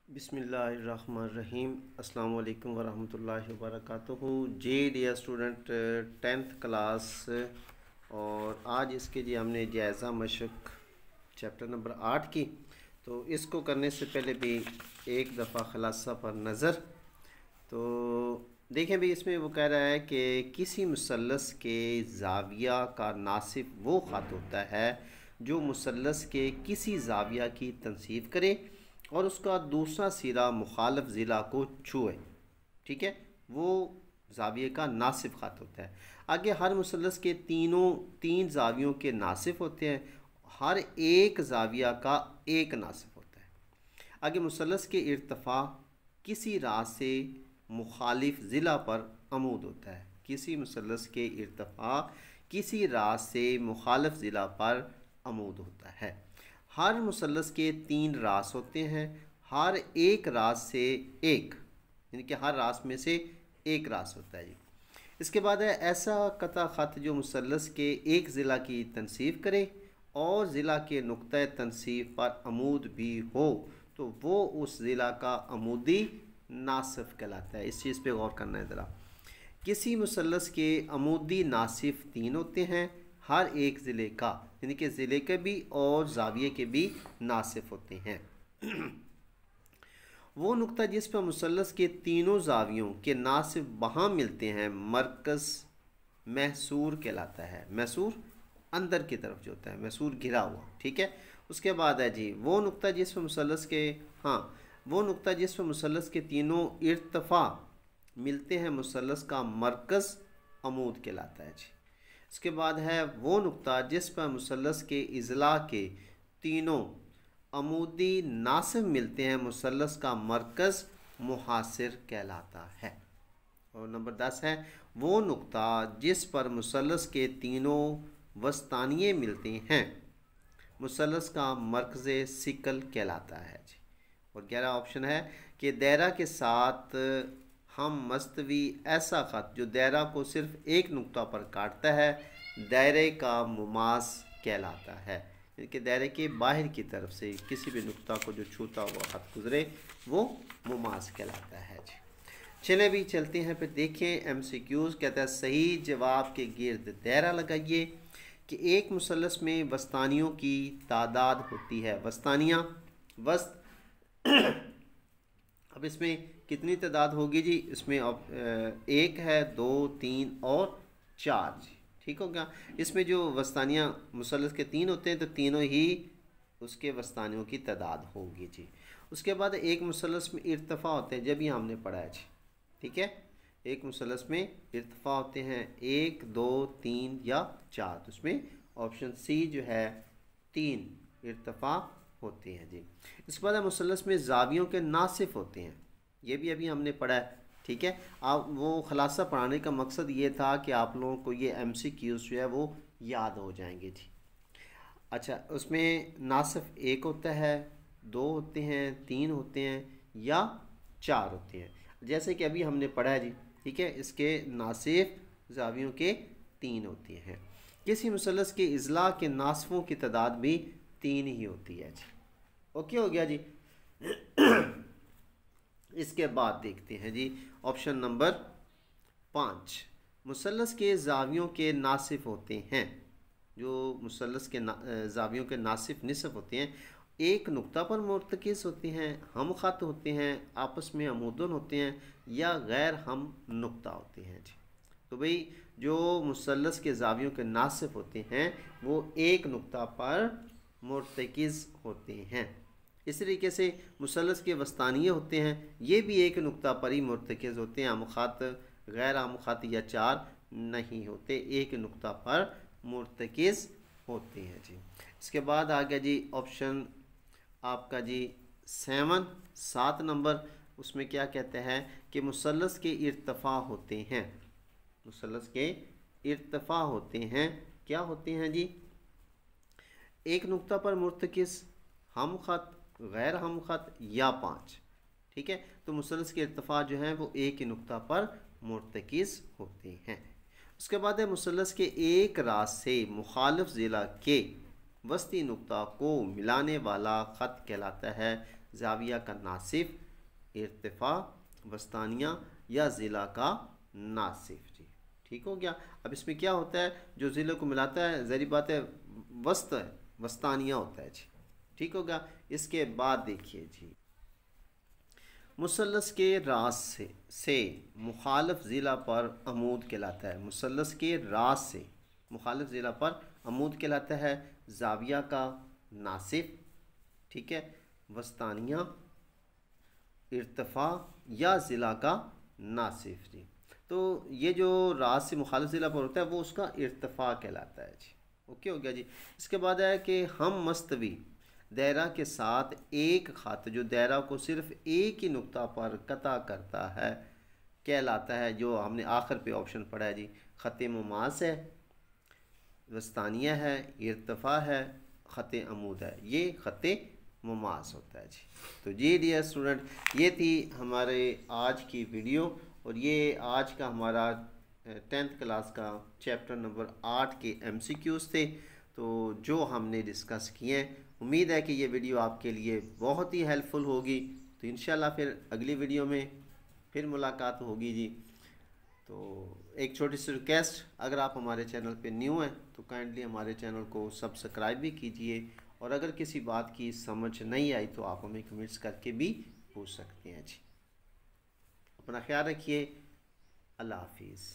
बिस्मिल्लाहिर्रहमानिर्रहीम। अस्सलाम वालेकुम वरहमतुल्लाहि वबरकातुहू। जी डियर स्टूडेंट, 10th क्लास और आज इसके जी हमने जायज़ा मशक चैप्टर नंबर 8 की। तो इसको करने से पहले भी एक दफ़ा ख़ुलासा पर नज़र। तो देखें भी इसमें वो कह रहा है कि किसी मुसल्लस के ज़ाविया का नासिब वो ख़त होता है जो मुसल्लस के किसी ज़ाविया की तनसीब करे और उसका दूसरा सिरा मुखालफ ज़िला को छुए। ठीक है, वो ज़ाविये का नासिब ख़त होता है। आगे हर मुसल्लस के तीन ज़ावियों के नासिब होते हैं, हर एक ज़ाविया का एक नासिब होता है। आगे मुसल्लस के इर्तफ़ा किसी राह से मुखालिफ ज़िला पर अमूद होता है। किसी मुसल्लस के इर्तफ़ा किसी राह से मुखालिफ ज़िला पर अमूद होता है। हर मुसल्लस के 3 रास होते हैं, हर एक रास से एक, यानी कि हर रास में से एक रास होता है जी। इसके बाद है ऐसा कता ख़त जो मुसल्लस के एक ज़िला की तनसीब करे और ज़िला के नुक्ता तनसीब पर अमूद भी हो तो वो उस ज़िला का अमूदी नासिफ कहलाता है। इस चीज़ पे गौर करना है ज़रा। किसी मुसल्लस के अमूदी नासिफ 3 होते हैं, हर एक ज़िले का, यानी कि ज़िले के भी और ज़ाविये के भी नासिफ होते हैं। वो नुक्ता जिस पर मुसल्लस के तीनों ज़ावियों के नासिब वहाँ मिलते हैं मरकज़ महसूर कहलाता है। महसूर अंदर की तरफ जो होता है, महसूर घिरा हुआ। ठीक है, उसके बाद है जी वो नुक्ता जिस पर मुसल्लस के वो नुक्ता जिस पर मुसल्लस के तीनों इर्तफ़ा मिलते हैं मुसल्लस का मरकज़ अमूद कहलाता है जी। इसके बाद है वो नुक्ता जिस पर मुसल्लस के इज़ला के तीनों अमूदी नासिब मिलते हैं मुसल्लस का मरकज़ मुहासिर कहलाता है। और नंबर 10 है वो नुक्ता जिस पर मुसल्लस के तीनों वस्तानिये मिलते हैं मुसल्लस का मरकज़ सिकल कहलाता है जी। और 11 ऑप्शन है कि दायरा के साथ हम मस्तवी ऐसा ख़त जो दायरा को सिर्फ एक नुक्ता पर काटता है दायरे का मुमास कहलाता है, कि दायरे के बाहर की तरफ से किसी भी नुक्ता को जो छूता हुआ ख़त गुजरे वो मुमास कहलाता है जी। चले भी चलते हैं, फिर देखें MCQs। कहता है सही जवाब के गिर्द दायरा लगाइए कि एक मुसल्लस में वस्तानियों की तादाद होती है। वस्तानियाँ वस्त अब इसमें कितनी तादाद होगी जी? इसमें अब 1 है, 2, 3 और 4 जी। ठीक हो गया। इसमें जो वस्तानियाँ मुसल्लस के 3 होते हैं तो तीनों ही उसके वस्तानियों की तादाद होगी जी। उसके बाद एक मुसल्लस में इर्तफ़ा होते हैं, जब ही हमने पढ़ा है जी। ठीक है, एक मुसल्लस में इर्तफ़ा होते हैं 1, 2, 3 या 4। तो उसमें ऑप्शन सी जो है 3 इर्तफ़ा होते हैं जी। इसके बाद मुसल्लस में ज़ावियों के नासिफ होते हैं, ये भी अभी हमने पढ़ा है। ठीक है, आप वो ख़ुलासा पढ़ाने का मकसद ये था कि आप लोगों को ये MCQs जो है वो याद हो जाएंगे जी। अच्छा, उसमें नासिफ 1 होता है, 2 होते हैं, 3 होते हैं या 4 होते हैं, जैसे कि अभी हमने पढ़ा है जी। ठीक है, इसके नासिफ ज़ावियों के 3 होते हैं। किसी मुसल्लस के इज़ला के नासिफों की तादाद भी 3 ही होती है जी। ओके हो गया जी। इसके बाद देखते हैं जी ऑप्शन नंबर 5। मुसल्लस के ज़ावियों के नासिफ होते हैं, जो मुसल्लस के ज़ावियों के नासिफ निसफ होते हैं, एक नुक्ता पर मुर्तकिज़ होते हैं, हम ख़त होते हैं, आपस में अमूदन होते हैं या गैर हम नुक्ता होते हैं जी। तो भाई जो मुसल्लस के ज़ावियों के नासिफ होते हैं वो एक नुक्ता पर मुर्तकिज़ होते हैं। इस तरीके से मुसल्लस के वस्तानिये होते हैं, ये भी एक नुक्ता पर ही मुर्तकिज़ होते हैं। आमुखात गैर आमुखात या 4 नहीं होते, एक नुक्ता पर मुर्तकिज़ होते हैं जी। इसके बाद आ गया जी ऑप्शन आपका जी 7 नंबर। उसमें क्या कहते हैं कि मुसल्लस के इर्तफ़ा होते हैं, मुसल्लस के इर्तफ़ा होते हैं, क्या होते हैं जी? एक नुक्ता पर मुर्तकिज़, हम ख़त, गैर हम ख़त या 5। ठीक है, तो मुसल्लस के इर्तफ़ा जो हैं वो एक ही नुक्ता पर मुर्तकिज़ होते हैं। उसके बाद है मुसल्लस के एक रास से मुखालिफ ज़िला के वस्ती नुक्ता को मिलाने वाला ख़त कहलाता है ज़ाविया का नासिफ, इर्तिफ़ा, वस्तानिया या ज़िला का नासिफ जी। ठीक हो गया। अब इसमें क्या होता है, जो ज़िले को मिलाता है, ज़ाहिर बात है वस्त है, वस्तानिया होता है जी। ठीक हो गया। इसके बाद देखिए जी, मुसल्लस के रास से मुखालफ ज़िला पर अमूद कहलाता है। मुसल्लस के रास से मुखालिफ ज़िला पर अमूद कहलाता है ज़ाविया का नासिफ, ठीक है, वस्तानिया, इर्तिफ़ा या ज़िला का नासिफ जी। तो ये जो रास से मुखालिफ ज़िला पर होता है वो उसका इर्तिफ़ा कहलाता है जी। ओके हो गया जी। इसके बाद है कि हम मस्तवी दायरा के साथ एक ख़त जो दायरा को सिर्फ एक ही नुक्ता पर कता करता है कहलाता है, जो हमने आखिर पे ऑप्शन पढ़ा है जी, ख़त मुमास है, वस्तानिया है, इर्तिफ़ा है, ख़त अमूद है, ये ख़त मुमास होता है जी। तो जी डियर स्टूडेंट, ये थी हमारे आज की वीडियो और ये आज का हमारा 10th क्लास का चैप्टर नंबर 8 के MCQs थे, तो जो हमने डिस्कस किए हैं। उम्मीद है कि ये वीडियो आपके लिए बहुत ही हेल्पफुल होगी। तो इंशाल्लाह फिर अगली वीडियो में फिर मुलाकात होगी जी। तो एक छोटी सी रिक्वेस्ट, अगर आप हमारे चैनल पे न्यू हैं तो काइंडली हमारे चैनल को सब्सक्राइब भी कीजिए, और अगर किसी बात की समझ नहीं आई तो आप हमें कमेंट्स करके भी पूछ सकते हैं जी। अपना ख्याल रखिए। अल्लाह हाफिज़।